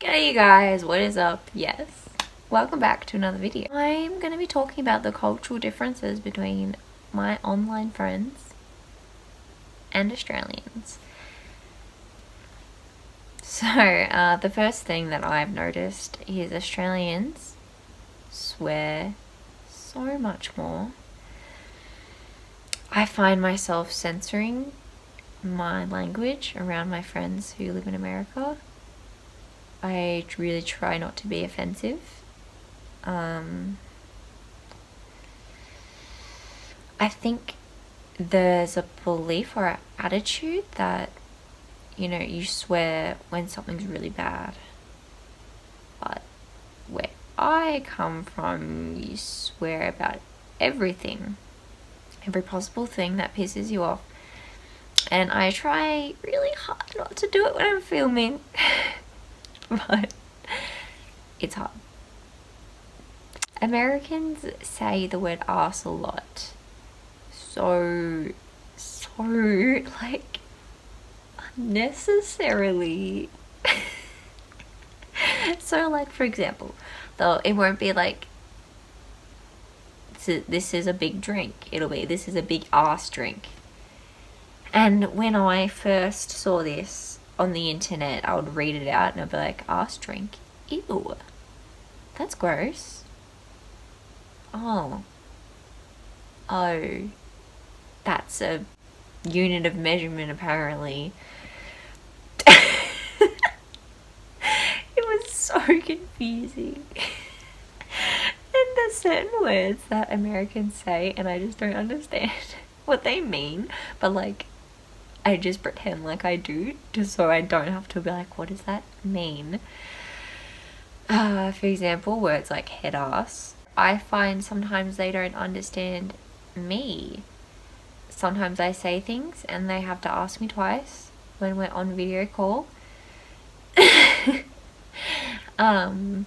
G'day you guys, what is up? Yes, welcome back to another video. I'm going to be talking about the cultural differences between my online friends and Australians. So, the first thing that I've noticed is Australians swear so much more. I find myself censoring my language around my friends who live in America. I really try not to be offensive. I think there's a belief or an attitude that, you swear when something's really bad. But where I come from, you swear about everything. Every possible thing that pisses you off. And I try really hard not to do it when I'm filming. But it's hard. Americans say the word ass a lot. So like unnecessarily. So like, for example, though, it won't be like, this is a big drink. It'll be, this is a big ass drink. And when I first saw this on the internet, I would read it out and I'd be like, ass drink? Ew. That's gross. Oh, that's a unit of measurement apparently. It was so confusing. And there's certain words that Americans say and I just don't understand what they mean, but like, I just pretend like I do, just so I don't have to be like, what does that mean? For example, words like head ass. I find sometimes they don't understand me. Sometimes I say things and they have to ask me twice when we're on video call. And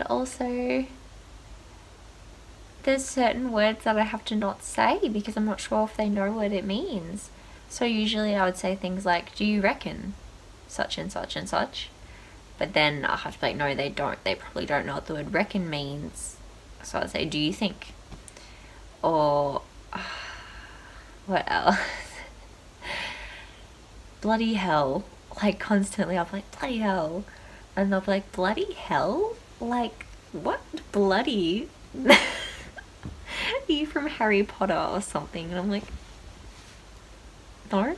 also there's certain words that I have to not say because I'm not sure if they know what it means. So usually I would say things like, do you reckon such and such and such? But then I have to be like, no, they don't. They probably don't know what the word reckon means. So I'd say, do you think? Or, what else? Bloody hell. Like, constantly I'll be like, bloody hell. And they'll be like, bloody hell? Like, what? Bloody? Are you from Harry Potter or something? And I'm like, no?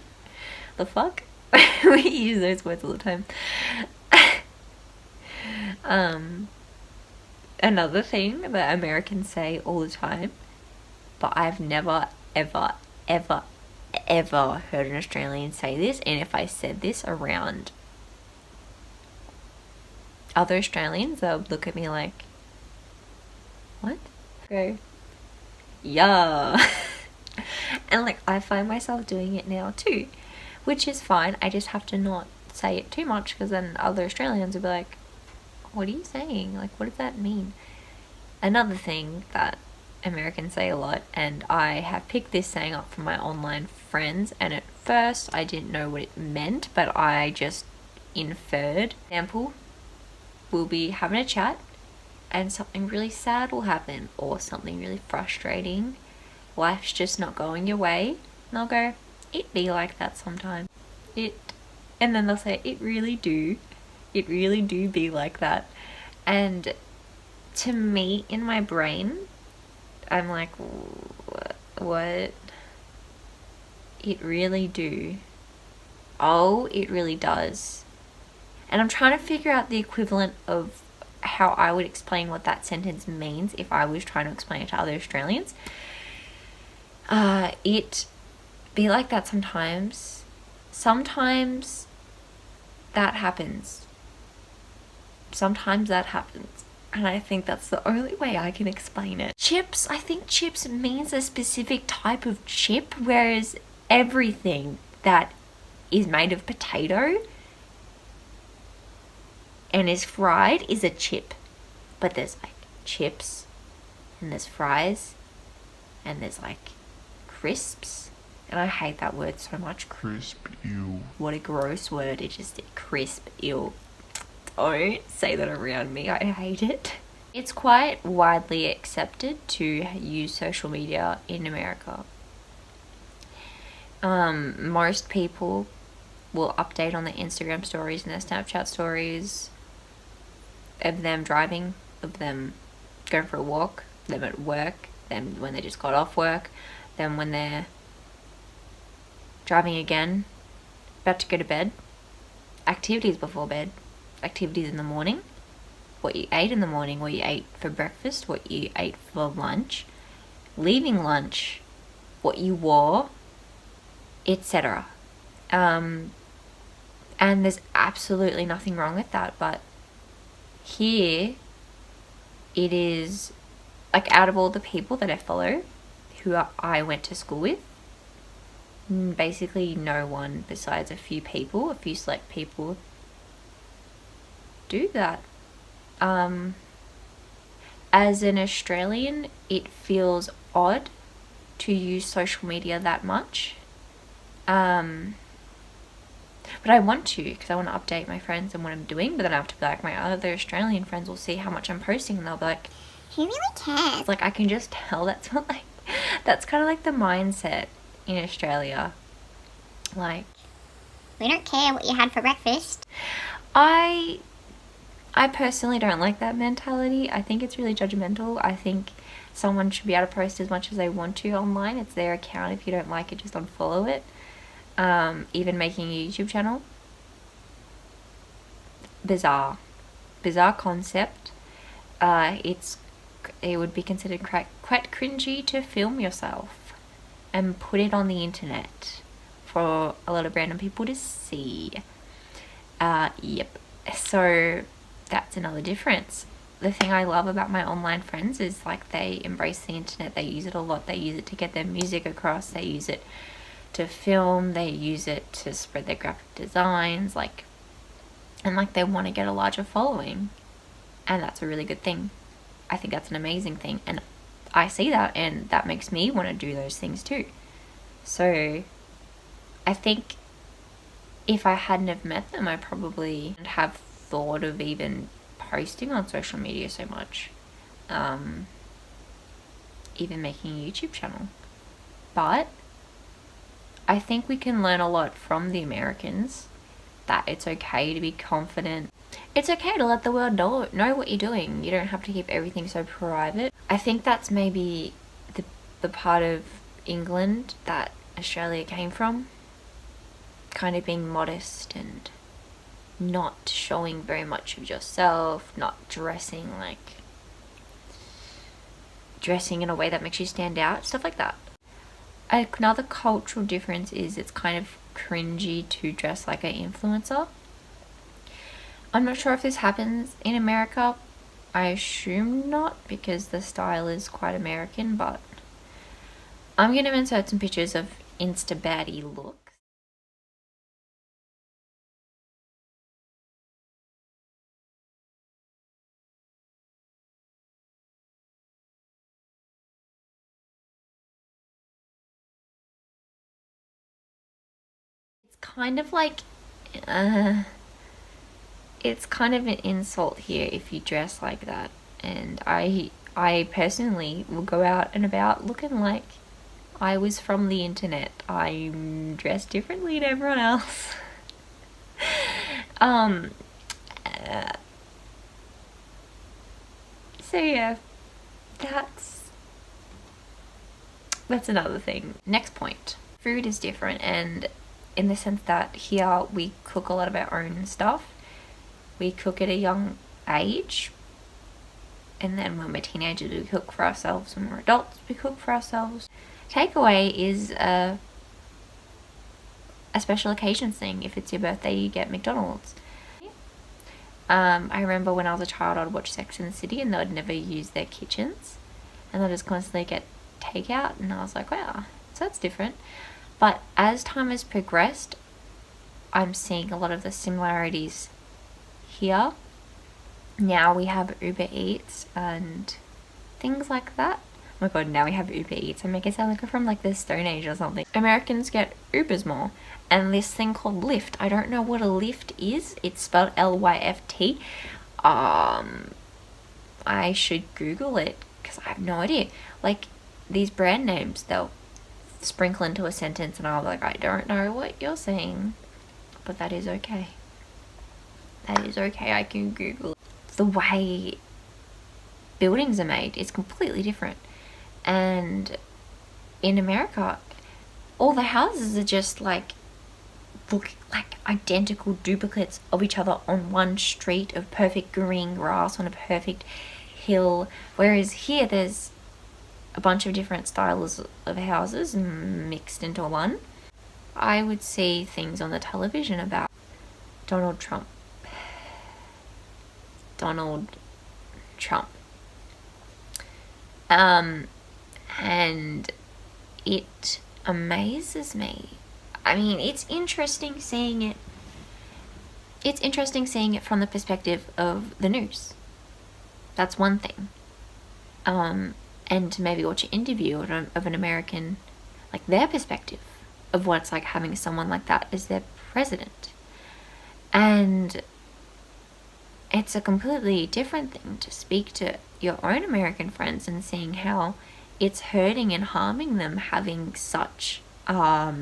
The fuck? We use those words all the time. Another thing that Americans say all the time, but I've never, ever, ever, ever heard an Australian say this, and if I said this around other Australians, they'll look at me like, what? Go, yeah. And like, I find myself doing it now too, which is fine. I just have to not say it too much, because then other Australians will be like, what are you saying? Like, what does that mean? Another thing that Americans say a lot, and I have picked this saying up from my online friends, and at first I didn't know what it meant, but I just inferred. Example, we'll be having a chat and something really sad will happen, or something really frustrating. Life's just not going your way. And I'll go, it be like that sometimes. And then they'll say, it really do be like that. And to me, in my brain, I'm like, what? It really do. Oh, it really does. And I'm trying to figure out the equivalent of how I would explain what that sentence means if I was trying to explain it to other Australians. It be like that sometimes. Sometimes that happens. Sometimes that happens. And I think that's the only way I can explain it. Chips, I think chips means a specific type of chip, whereas everything that is made of potato and is fried is a chip. But there's like chips, and there's fries, and there's like crisps. And I hate that word so much. Crisp, ew. What a gross word. It just, crisp, ew. Don't say that around me. I hate it. It's quite widely accepted to use social media in America. Most people will update on their Instagram stories and their Snapchat stories of them driving, of them going for a walk, them at work, them when they just got off work, them when they're driving again, about to go to bed, activities before bed, activities in the morning, what you ate in the morning, what you ate for breakfast, what you ate for lunch, leaving lunch, what you wore, etc. And there's absolutely nothing wrong with that, but here it is, like, out of all the people that I follow who I went to school with, basically no one besides a few select people do that. As an Australian, it feels odd to use social media that much. But I want to, because I want to update my friends and what I'm doing, but then I have to be like, my other Australian friends will see how much I'm posting and they'll be like, who really cares? Like, I can just tell that's what, like, that's kind of like the mindset in Australia. Like, we don't care what you had for breakfast. I personally don't like that mentality. I think it's really judgmental. I think someone should be able to post as much as they want to online. It's their account. If you don't like it, just unfollow it. Even making a YouTube channel. Bizarre concept. It would be considered quite cringy to film yourself and put it on the internet for a lot of random people to see. Yep. So that's another difference. The thing I love about my online friends is, like, they embrace the internet. They use it a lot. They use it to get their music across. They use it to film. They use it to spread their graphic designs. And they want to get a larger following. And that's a really good thing. I think that's an amazing thing. And I see that, and that makes me want to do those things too. So I think if I hadn't have met them, I probably wouldn't have thought of even posting on social media so much. Even making a YouTube channel. But I think we can learn a lot from the Americans, that it's okay to be confident. It's okay to let the world know what you're doing. You don't have to keep everything so private. I think that's maybe the part of England that Australia came from. Kind of being modest and not showing very much of yourself, not dressing in a way that makes you stand out, stuff like that. Another cultural difference is it's kind of cringy to dress like an influencer. I'm not sure if this happens in America. I assume not, because the style is quite American, but I'm going to insert some pictures of Insta baddie looks. It's kind of an insult here if you dress like that, and I personally will go out and about looking like I was from the internet. I'm dressed differently to everyone else. So yeah, that's another thing. Next point. Food is different, and in the sense that here we cook a lot of our own stuff. We cook at a young age, and then when we're teenagers we cook for ourselves. When we're adults we cook for ourselves. Takeaway is a special occasions thing. If it's your birthday, you get McDonald's. I remember when I was a child, I'd watch Sex and the City, and they would never use their kitchens, and they'd just constantly get takeout, and I was like, wow, so that's different. But as time has progressed, I'm seeing a lot of the similarities here. Now we have Uber Eats and things like that. my god, now we have Uber Eats. I make it sound like we're from like the Stone Age or something. Americans get Ubers more. And this thing called Lyft. I don't know what a Lyft is. It's spelled Lyft. I should Google it because I have no idea. Like, these brand names, they'll sprinkle into a sentence and I'll be like, I don't know what you're saying. But that is okay. That is okay. I can Google it. The way buildings are made is completely different. And in America, all the houses are just like identical duplicates of each other on one street of perfect green grass on a perfect hill. Whereas here there's a bunch of different styles of houses mixed into one. I would see things on the television about Donald Trump. And it amazes me. I mean, it's interesting seeing it. It's interesting seeing it from the perspective of the news. That's one thing. And to maybe watch an interview of an American, like their perspective of what it's like having someone like that as their president. And it's a completely different thing to speak to your own American friends and seeing how it's hurting and harming them having such a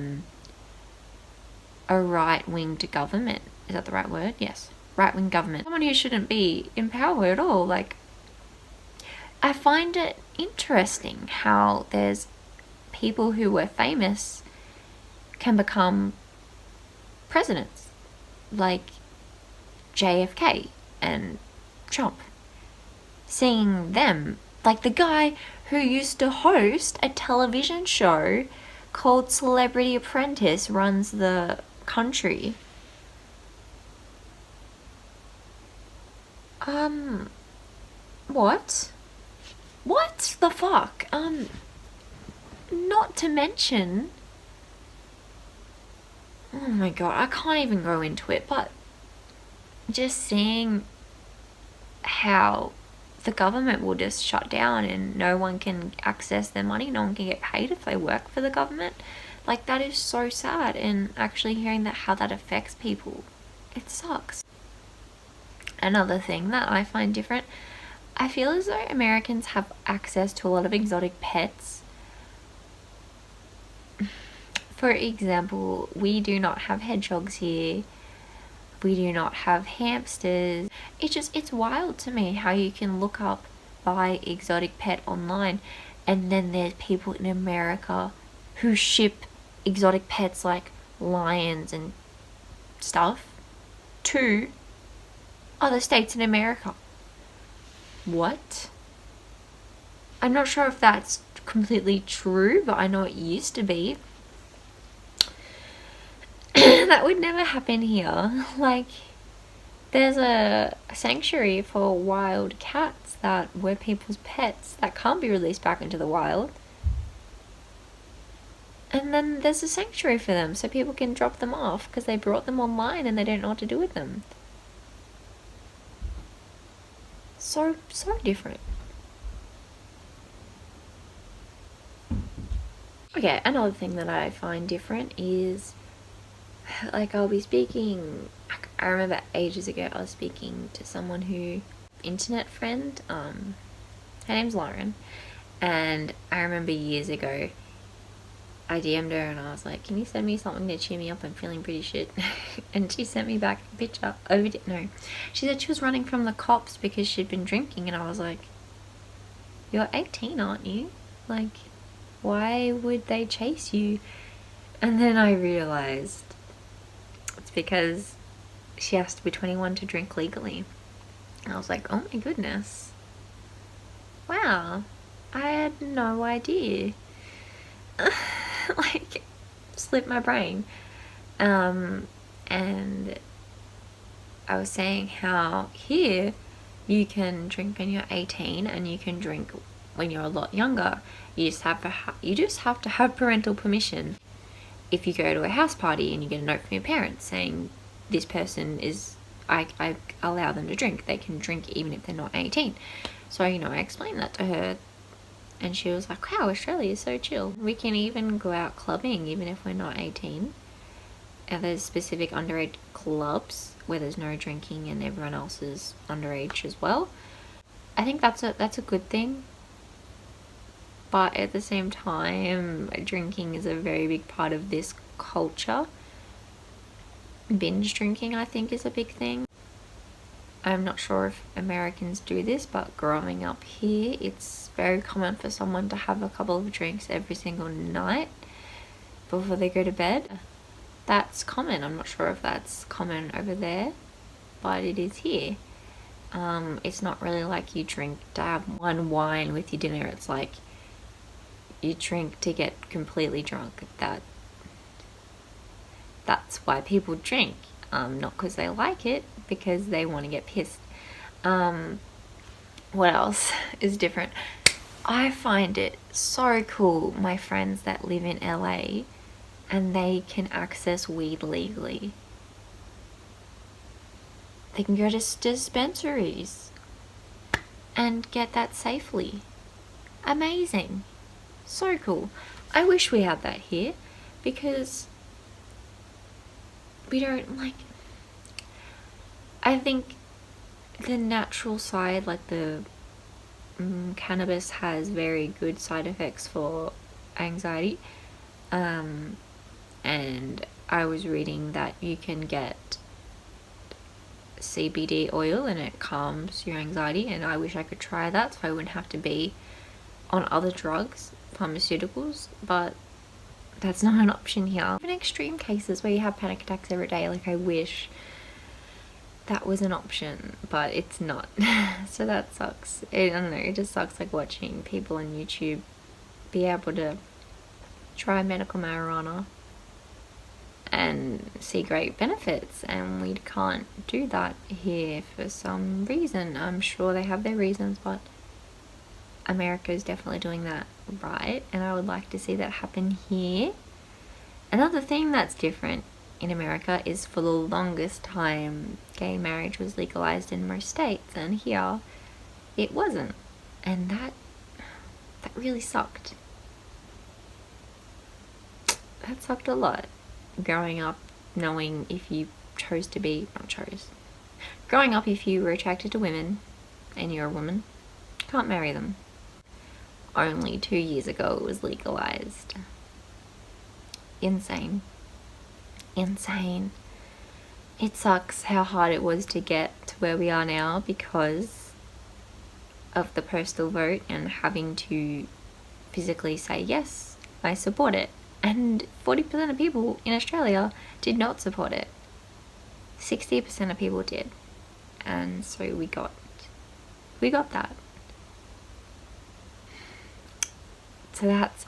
right-winged government. Is that the right word? Yes. Right-wing government. Someone who shouldn't be in power at all. Like, I find it interesting how there's people who were famous can become presidents. Like JFK and Trump. Seeing them, like the guy who used to host a television show called Celebrity Apprentice runs the country. What? What the fuck? Not to mention, oh my god, I can't even go into it, but just seeing how the government will just shut down and no one can access their money, no one can get paid if they work for the government. Like, that is so sad, and actually hearing that how that affects people, it sucks. Another thing that I find different, I feel as though Americans have access to a lot of exotic pets. For example, we do not have hedgehogs here. We do not have hamsters. It's wild to me how you can look up buy exotic pet online and then there's people in America who ship exotic pets like lions and stuff to other states in America. What? I'm not sure if that's completely true, but I know it used to be. That would never happen here. Like, there's a sanctuary for wild cats that were people's pets that can't be released back into the wild. And then there's a sanctuary for them so people can drop them off because they brought them online and they don't know what to do with them. So different. Okay, another thing that I find different is, like, I'll be speaking, I remember ages ago I was speaking to someone who, internet friend, her name's Lauren, and I remember years ago I DM'd her and I was like, can you send me something to cheer me up? I'm feeling pretty shit. And she sent me back a picture. She said she was running from the cops because she'd been drinking, and I was like, you're 18, aren't you? Like, why would they chase you? And then I realized it's because she has to be 21 to drink legally. And I was like, oh my goodness. Wow. I had no idea. Like, slipped my brain. And I was saying how here you can drink when you're 18 and you can drink when you're a lot younger. You just have to have parental permission. If you go to a house party and you get a note from your parents saying this person is, I allow them to drink, they can drink even if they're not 18. So, I explained that to her, And she was like, wow, Australia is so chill. We can even go out clubbing even if we're not 18. And there's specific underage clubs where there's no drinking and everyone else is underage as well. I think that's a good thing. But at the same time, drinking is a very big part of this culture. Binge drinking, I think, is a big thing. I'm not sure if Americans do this, but growing up here, it's very common for someone to have a couple of drinks every single night before they go to bed. That's common. I'm not sure if that's common over there, but it is here. It's not really like you drink to have one wine with your dinner. It's like you drink to get completely drunk. That's why people drink. Not because they like it, because they want to get pissed. What else is different? I find it so cool, my friends that live in LA and they can access weed legally. They can go to dispensaries and get that safely. Amazing. So cool. I wish we had that here, because we don't, like, I think the natural side, like the cannabis has very good side effects for anxiety, and I was reading that you can get CBD oil and it calms your anxiety, and I wish I could try that so I wouldn't have to be on other drugs, pharmaceuticals, but that's not an option here. In extreme cases where you have panic attacks every day, like, I wish that was an option, but it's not. So that sucks. I don't know, it just sucks, like, watching people on YouTube be able to try medical marijuana and see great benefits, and we can't do that here for some reason. I'm sure they have their reasons, but America is definitely doing that right, and I would like to see that happen here. Another thing that's different in America is, for the longest time, gay marriage was legalized in most states, and here it wasn't, and that really sucked. That sucked a lot. Growing up knowing if you chose to be, growing up if you were attracted to women and you're a woman, can't marry them. Only 2 years ago it was legalized. Insane. Insane. It sucks how hard it was to get to where we are now because of the postal vote and having to physically say, yes, I support it. And 40% of people in Australia did not support it. 60% of people did. And so we got that. So that's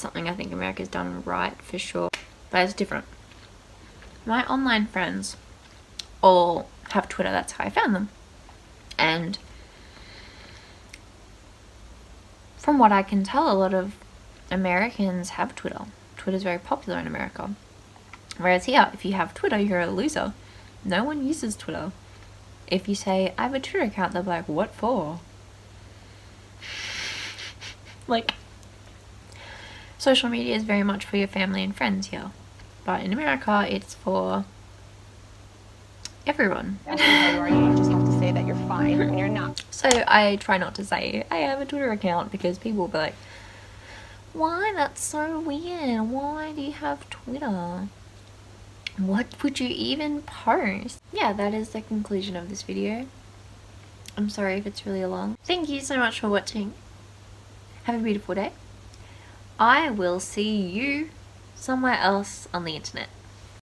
something I think America's done right, for sure. But it's different. My online friends all have Twitter. That's how I found them. And from what I can tell, a lot of Americans have Twitter. Twitter's very popular in America. Whereas here, if you have Twitter, you're a loser. No one uses Twitter. If you say, I have a Twitter account, they'll be like, what for? Like, social media is very much for your family and friends here. But in America, it's for everyone. That's how you are. You just have to say that you're fine when you're not. So I try not to say, I have a Twitter account, because people will be like, why? That's so weird. Why do you have Twitter? What would you even post? Yeah, that is the conclusion of this video. I'm sorry if it's really long. Thank you so much for watching. Have a beautiful day. I will see you somewhere else on the internet.